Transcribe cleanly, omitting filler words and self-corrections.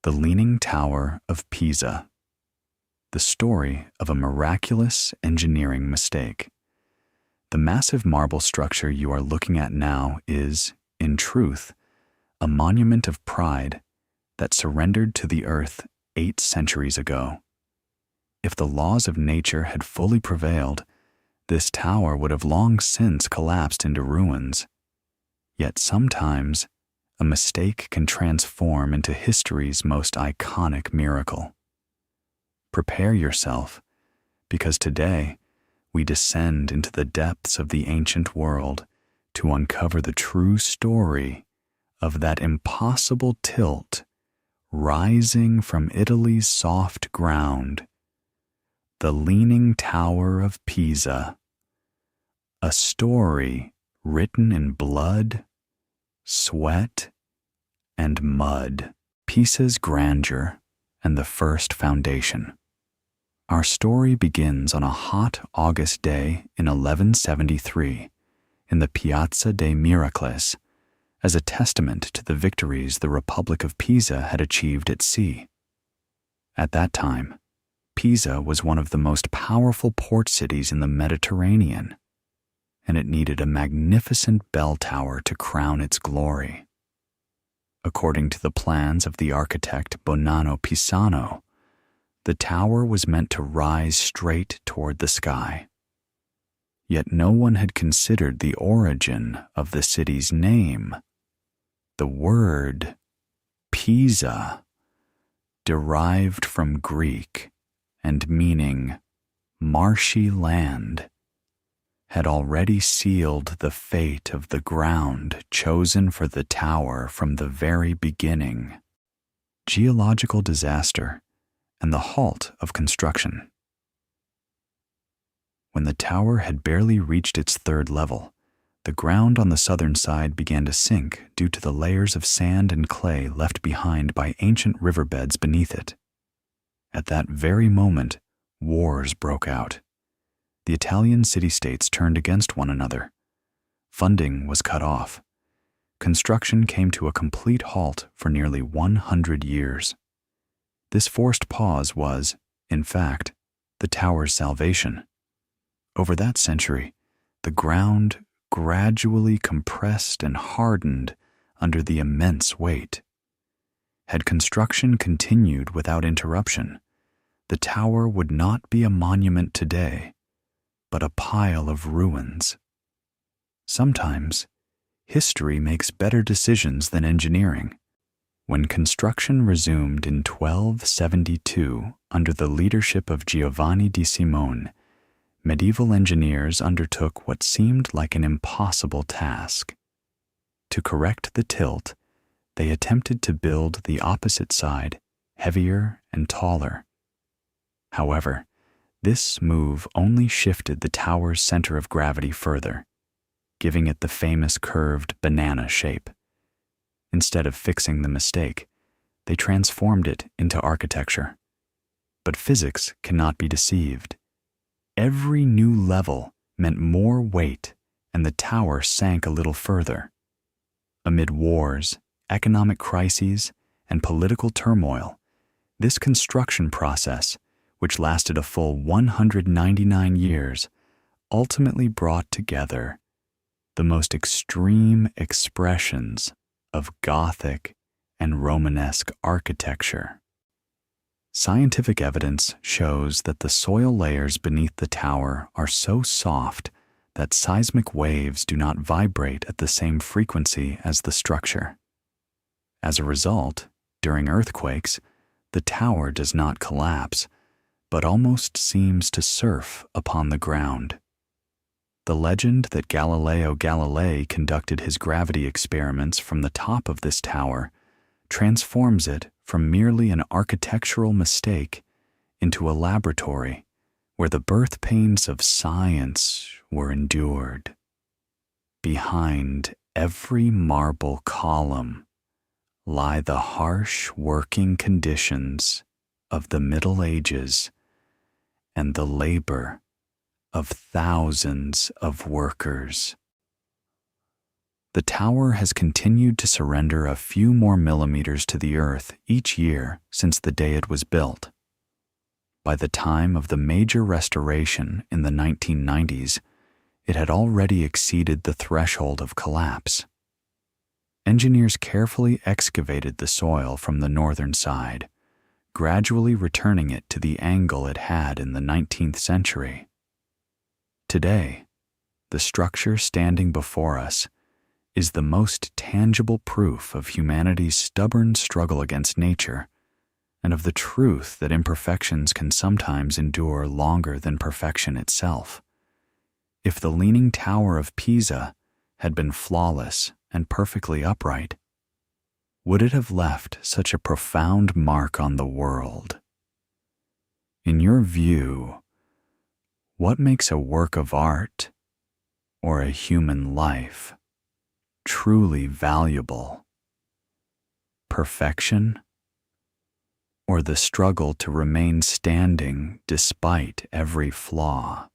The Leaning Tower of Pisa. The story of a miraculous engineering mistake. The massive marble structure you are looking at now is, in truth, a monument of pride that surrendered to the earth 8 centuries ago. If the laws of nature had fully prevailed, this tower would have long since collapsed into ruins. Yet sometimes, a mistake can transform into history's most iconic miracle. Prepare yourself, because today we descend into the depths of the ancient world to uncover the true story of that impossible tilt rising from Italy's soft ground, the Leaning Tower of Pisa, a story written in blood, sweat, and mud. Pisa's grandeur and the first foundation. Our story begins on a hot August day in 1173 in the Piazza dei Miracles as a testament to the victories the Republic of Pisa had achieved at sea. At that time, Pisa was one of the most powerful port cities in the Mediterranean, and it needed a magnificent bell tower to crown its glory. According to the plans of the architect Bonanno Pisano, the tower was meant to rise straight toward the sky. Yet no one had considered the origin of the city's name. The word Pisa, derived from Greek and meaning marshy land, had already sealed the fate of the ground chosen for the tower from the very beginning. Geological disaster and the halt of construction. When the tower had barely reached its 3rd level, the ground on the southern side began to sink due to the layers of sand and clay left behind by ancient riverbeds beneath it. At that very moment, wars broke out. The Italian city-states turned against one another. Funding was cut off. Construction came to a complete halt for nearly 100 years. This forced pause was, in fact, the tower's salvation. Over that century, the ground gradually compressed and hardened under the immense weight. Had construction continued without interruption, the tower would not be a monument today, but a pile of ruins. Sometimes, history makes better decisions than engineering. When construction resumed in 1272 under the leadership of Giovanni di Simone, medieval engineers undertook what seemed like an impossible task. To correct the tilt, they attempted to build the opposite side heavier and taller. However, this move only shifted the tower's center of gravity further, giving it the famous curved banana shape. Instead of fixing the mistake, they transformed it into architecture. But physics cannot be deceived. Every new level meant more weight, and the tower sank a little further. Amid wars, economic crises, and political turmoil, this construction process, which lasted a full 199 years, ultimately brought together the most extreme expressions of Gothic and Romanesque architecture. Scientific evidence shows that the soil layers beneath the tower are so soft that seismic waves do not vibrate at the same frequency as the structure. As a result, during earthquakes, the tower does not collapse, but almost seems to surf upon the ground. The legend that Galileo Galilei conducted his gravity experiments from the top of this tower transforms it from merely an architectural mistake into a laboratory where the birth pains of science were endured. Behind every marble column lie the harsh working conditions of the Middle Ages and the labor of thousands of workers. the tower has continued to surrender a few more millimeters to the earth each year since the day it was built. By the time of the major restoration in the 1990s, it had already exceeded the threshold of collapse. Engineers carefully excavated the soil from the northern side, gradually returning it to the angle it had in the 19th century. Today, the structure standing before us is the most tangible proof of humanity's stubborn struggle against nature and of the truth that imperfections can sometimes endure longer than perfection itself. If the Leaning Tower of Pisa had been flawless and perfectly upright, would it have left such a profound mark on the world? In your view, what makes a work of art or a human life truly valuable? Perfection, or the struggle to remain standing despite every flaw?